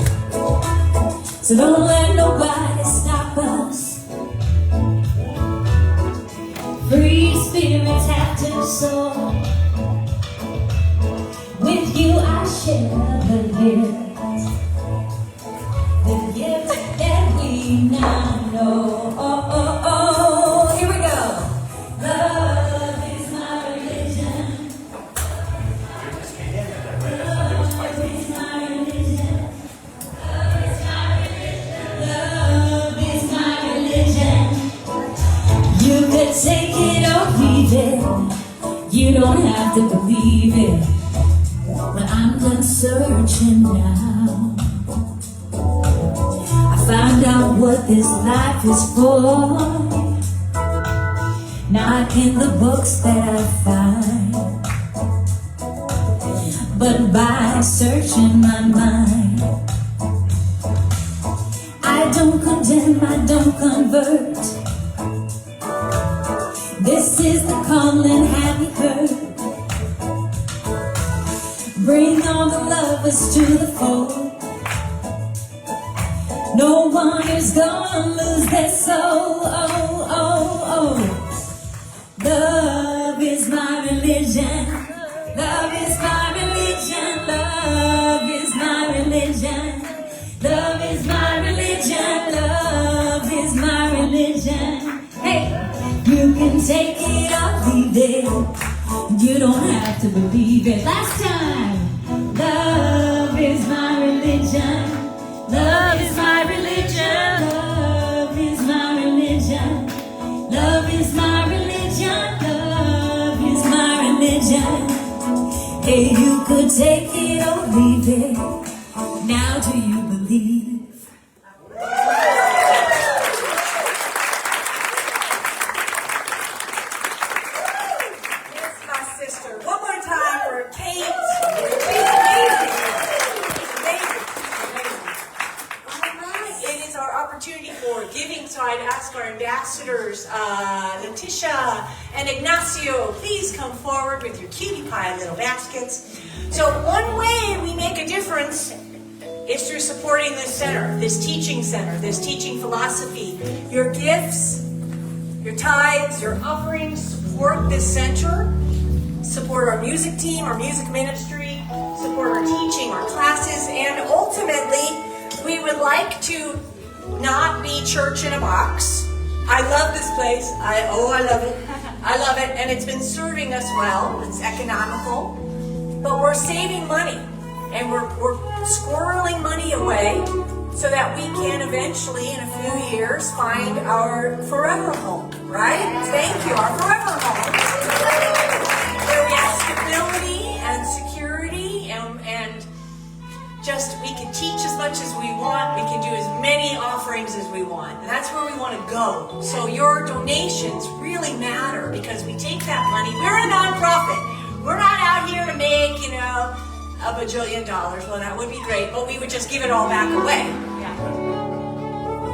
So don't let nobody stop us. Free spirits have to soul. With you I share the gift that we now know. Oh, oh, oh, here we go. Love is my religion. Love is my religion. Love is my religion. You could take it or leave it. You don't have to believe it. But I'm done searching now. I found out what this life is for. Not in the books that I find, but by searching my mind. I don't condemn, I don't convert. This is the calling, have you heard? Bring all the lovers to the fold. No one is gonna lose their soul. Oh, oh, oh. Love is my religion. Love is my religion. Love is my religion. Love is my religion. Love is my religion. Hey, you can take it or leave it. You don't have to believe it. Last time. Love is my religion. Love is my religion. Love is my religion. Love is my religion. Love is my religion. Hey, you could take it or leave it. Now do you believe? Ambassadors, Letitia and Ignacio, please come forward with your cutie pie little baskets. So one way we make a difference is through supporting this center, this teaching center, this teaching philosophy. Your gifts, your tithes, your offerings support this center, support our music team, our music ministry, support our teaching, our classes, and ultimately we would like to not be church in a box. I love this place. I love it. I love it. And it's been serving us well. It's economical. But we're saving money. And we're squirreling money away so that we can eventually, in a few years, find our forever home. Right? Thank you. Our forever home. Where we have stability and security and just we can teach as much as we want. We can do as many offerings as we want. And that's where we want to go. So your donations really matter because we take that money. We're a nonprofit. We're not out here to make, $1 bajillion. Well, that would be great, but we would just give it all back away.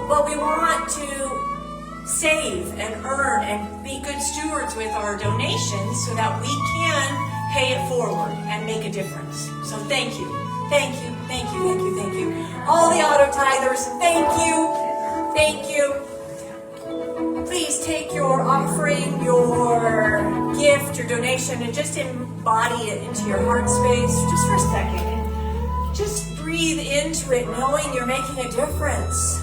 But we want to save and earn and be good stewards with our donations so that we can pay it forward and make a difference. So thank you. Thank you, thank you, thank you, thank you. All the auto tithers, thank you, thank you. Please take your offering, your gift, your donation, and just embody it into your heart space just for a second. Just breathe into it, knowing you're making a difference.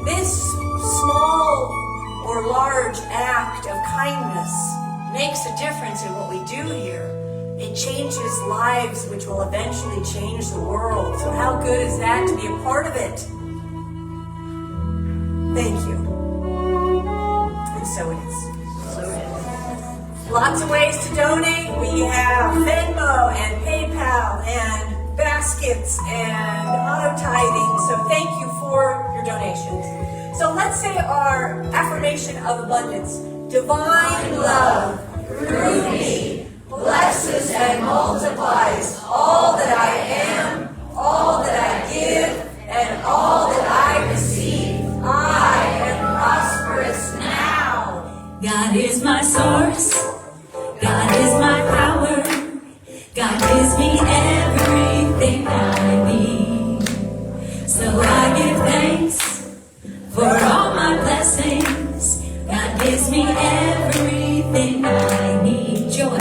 This small or large act of kindness makes a difference in what we do here. It changes lives, which will eventually change the world. So how good is that to be a part of it? Thank you. And so it is. Lots of ways to donate. We have Venmo and PayPal and baskets and auto tithing. So thank you for your donations. So let's say our affirmation of abundance. Divine love through me blesses and multiplies all that I am, all that I give, and all that I receive. I am prosperous now. God is my source. God is my power. God gives me everything I need. So I give thanks for all my blessings. God gives me everything I need. Joy.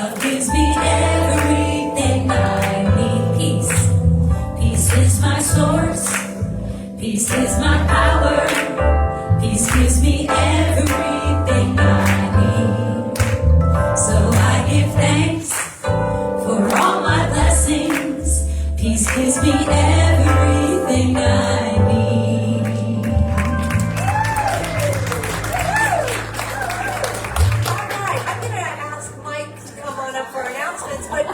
Love gives me everything I need. Peace. Peace is my source. Peace is my power. Peace gives me everything I need. So I give thanks for all my blessings. Peace gives me everything I need. All right, I'm going to ask Mike to come on up for announcements, but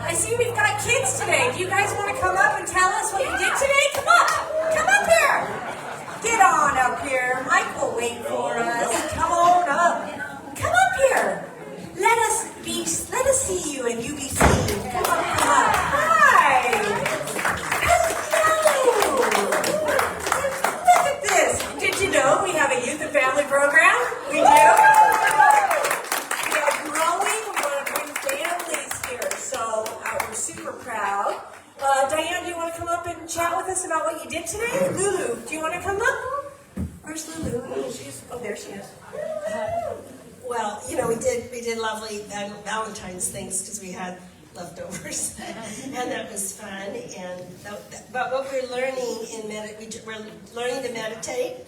I see we've got kids today. Do you guys want to come up and tell us what you did today? Come up! Come up here! Get on up here. Mike will wait for us. Come on up. Come up here. Let us see you and you be seen. Come on, come up. Hi! Hello! Look at this. Did you know we have a youth and family program? We do? We are growing. We want to bring families here. So we're super proud. Diane, do you want to come up and chat with us about what you did today? Lulu, do you want to come up? Where's Lulu? Oh, there she is. Well, you know, we did lovely Valentine's things because we had leftovers, and that was fun. And but what we're learning we're learning to meditate,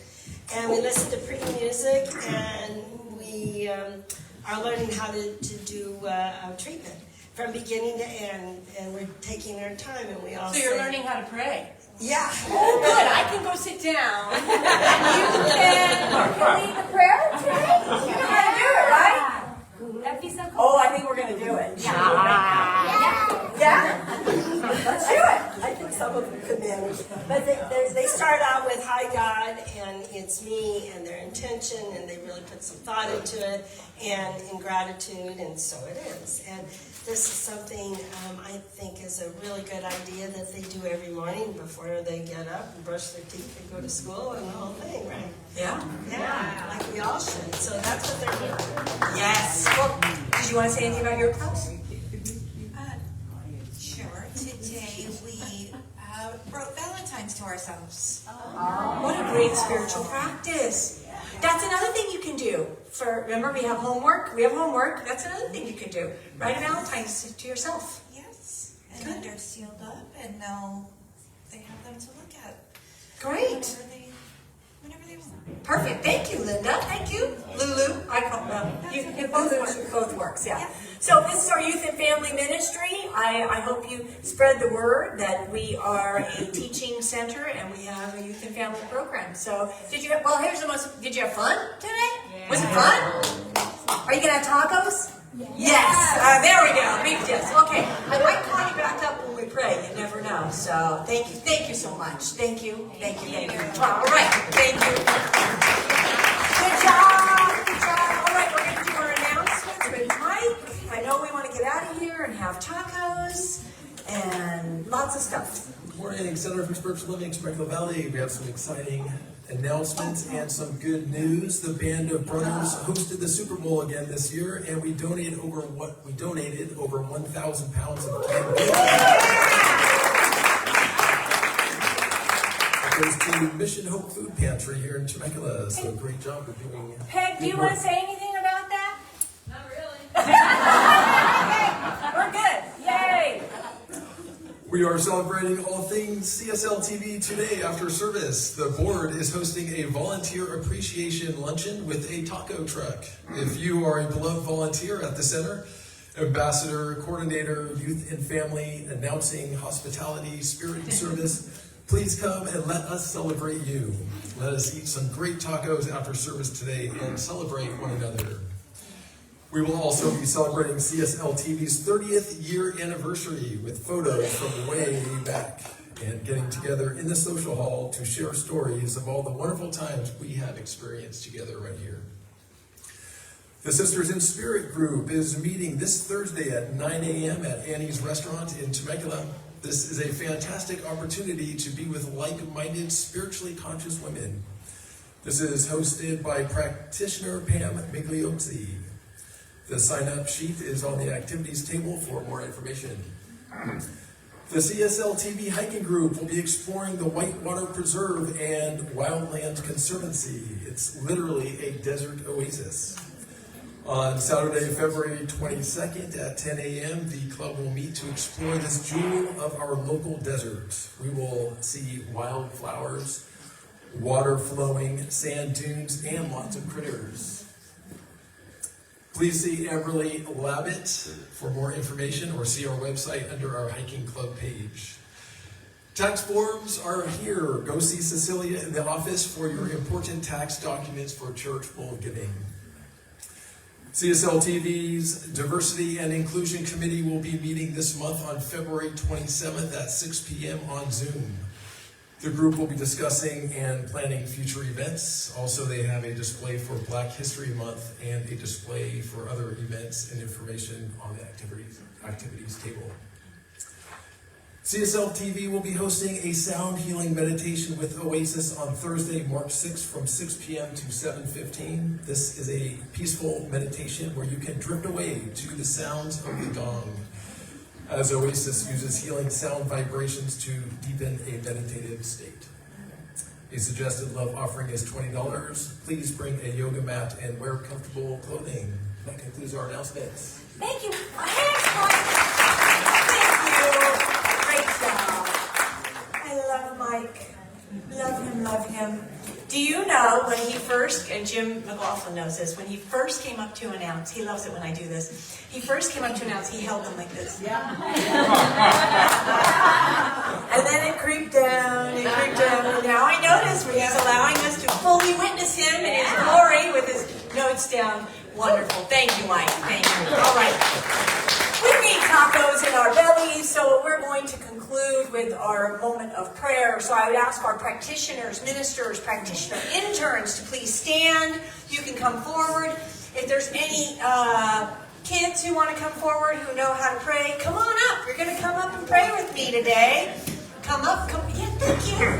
and we listen to pretty music, and we are learning how to do treatment from beginning to end, and we're taking our time, and we all. So you're learning how to pray. Yeah. Oh, good. I can go sit down. And you can lead the prayer today. You know how to do it, right? That'd be so cool. Oh, I think we're going to do it. Yeah? Let's do it. I think some of them could manage. But they start out with, "Hi, God," and it's me, and their intention, and they really put some thought into it, and in gratitude, and so it is. And this is something I think is a really good idea that they do every morning before they get up and brush their teeth and go to school and the whole thing, right? Yeah? Yeah, like we all should. So that's what they're doing. Yes. Well, did you want to say anything about your class? Sure. Today we wrote Valentine's to ourselves. What a great spiritual practice. That's another thing you can do. Remember, we have homework. That's another thing you can do. Write a Valentine's to yourself. Yes. And then they're sealed up, and now they have them to look at. Great. Whenever they want. Perfect. Thank you, Linda. Thank you. Lulu. I call it both works, yeah. So this is our youth and family ministry. I hope you spread the word that we are a teaching center and we have a youth and family program. So did you have fun today? Yeah. Was it fun? Are you going to have tacos? Yes. There we go. Big yes. Okay. I might call you back up when we pray. You never know. So thank you. Thank you so much. Thank you. Thank you. Thank you. All right. Thank you. Good job. Good job. All right. We're going to do our announcements with Mike. I know we want to get out of here and have tacos and lots of stuff. Good morning, Center for Spiritual Living, Temecula Valley. We have some exciting announcements and some good news. The Band of Brothers hosted the Super Bowl again this year, and we donated over 1,000 pounds of canned goods. It goes to Mission Hope Food Pantry here in Temecula. So great job for doing. Peg, do you want to say anything about that? Not really. We're good. Yay! We are celebrating all things CSLTV today after service. The board is hosting a volunteer appreciation luncheon with a taco truck. If you are a beloved volunteer at the center, ambassador, coordinator, youth and family, announcing hospitality, spirit and service, please come and let us celebrate you. Let us eat some great tacos after service today and celebrate one another. We will also be celebrating CSLTV's 30th year anniversary with photos from way back and getting together in the social hall to share stories of all the wonderful times we have experienced together right here. The Sisters in Spirit group is meeting this Thursday at 9 a.m. at Annie's Restaurant in Temecula. This is a fantastic opportunity to be with like-minded, spiritually conscious women. This is hosted by Practitioner Pam Migliozzi. The sign-up sheet is on the activities table for more information. The CSLTV hiking group will be exploring the Whitewater Preserve and Wildland Conservancy. It's literally a desert oasis. On Saturday, February 22nd at 10 a.m., the club will meet to explore this jewel of our local desert. We will see wildflowers, water flowing, sand dunes, and lots of critters. Please see Amberly Labbit for more information or see our website under our hiking club page. Tax forms are here. Go see Cecilia in the office for your important tax documents for charitable giving. CSLTV's Diversity and Inclusion Committee will be meeting this month on February 27th at 6 p.m. on Zoom. The group will be discussing and planning future events. Also, they have a display for Black History Month and a display for other events and information on the activities table. CSLTV will be hosting a sound healing meditation with Oasis on Thursday, March 6th from 6 p.m. to 7:15. This is a peaceful meditation where you can drift away to the sounds of the gong, as Oasis uses healing sound vibrations to deepen a meditative state. A suggested love offering is $20. Please bring a yoga mat and wear comfortable clothing. That concludes our announcements. Thank you. Thanks, Mike. Thank you. Great job. I love Mike. Love him. Do you know when he first, and Jim McLaughlin knows this, when he first came up to announce, he loves it when I do this, he first came up to announce, he held them like this. Yeah. And then it creeped down, and now I notice when he's allowing us to fully witness him in his glory with his notes down. Wonderful. Thank you, Mike. Thank you. All right. We need tacos in our bellies, so we're going to conclude with our moment of prayer. So I would ask our practitioners, ministers, practitioner, interns to please stand. You can come forward. If there's any kids who want to come forward who know how to pray, come on up. You're going to come up and pray with me today. Come up. Yeah, thank you.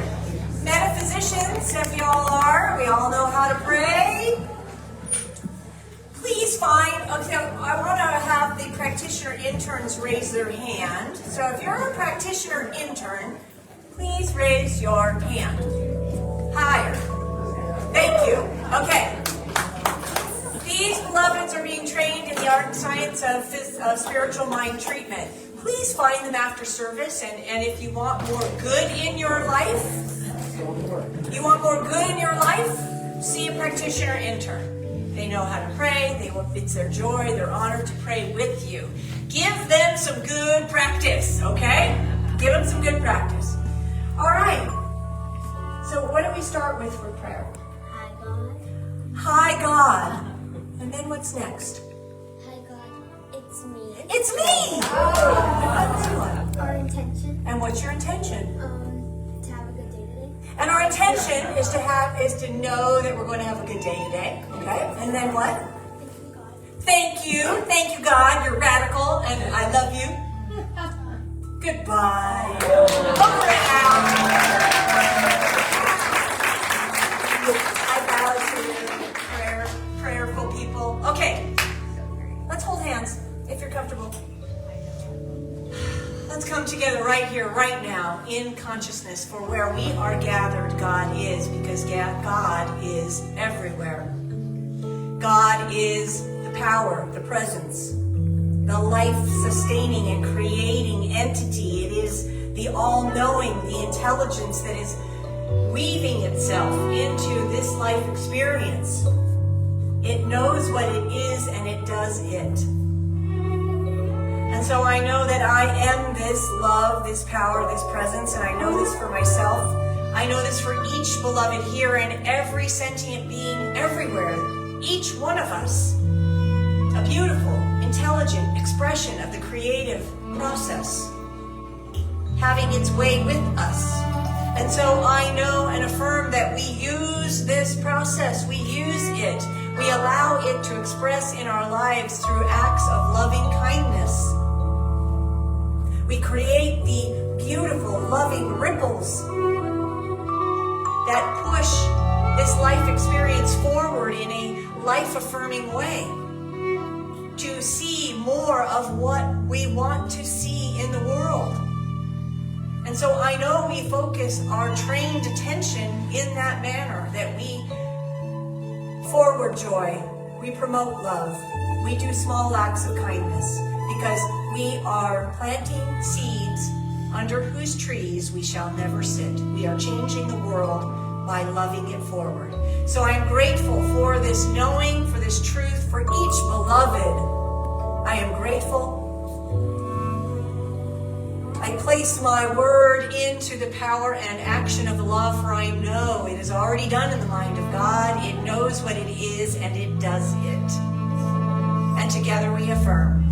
Metaphysicians, if y'all are, we all know how to pray. Please find, okay, I want to have the practitioner interns raise their hand. So if you're a practitioner intern, please raise your hand. Higher. Thank you. Okay. These beloveds are being trained in the art and science of spiritual mind treatment. Please find them after service, and if you want more good in your life, see a practitioner intern. They know how to pray. It's their joy, their honor to pray with you. Give them some good practice, okay? Give them some good practice. All right. So what do we start with for prayer? Hi, God. Hi, God. And then what's next? Hi, God. It's me. It's me! Our intention. And what's your intention? To have a good day today. And our intention is to know that we're going to have a good day today. Okay? And then what? Thank you, God. Thank you, God. You're radical, and I love you. Goodbye. Over and out. I bow to prayerful people. Okay. Let's hold hands, if you're comfortable. Let's come together right here, right now, in consciousness, for where we are gathered, God is, because God is everywhere. God is the power, the presence, the life-sustaining and creating entity. It is the all-knowing, the intelligence that is weaving itself into this life experience. It knows what it is, and it does it. And so I know that I am this love, this power, this presence, and I know this for myself. I know this for each beloved here and every sentient being everywhere, each one of us. A beautiful, intelligent expression of the creative process, having its way with us. And so I know and affirm that we use this process, we use it, we allow it to express in our lives through acts of loving kindness. We create the beautiful, loving ripples that push this life experience forward in a life-affirming way to see more of what we want to see in the world. And so I know we focus our trained attention in that manner, that we forward joy, We promote love. We do small acts of kindness because we are planting seeds under whose trees we shall never sit. We are changing the world by loving it forward. So I am grateful for this knowing, for this truth, for each beloved. I am grateful. I place my word into the power and action of love, for I know it is already done in the mind of God. It knows what it is and it does it. And together we affirm.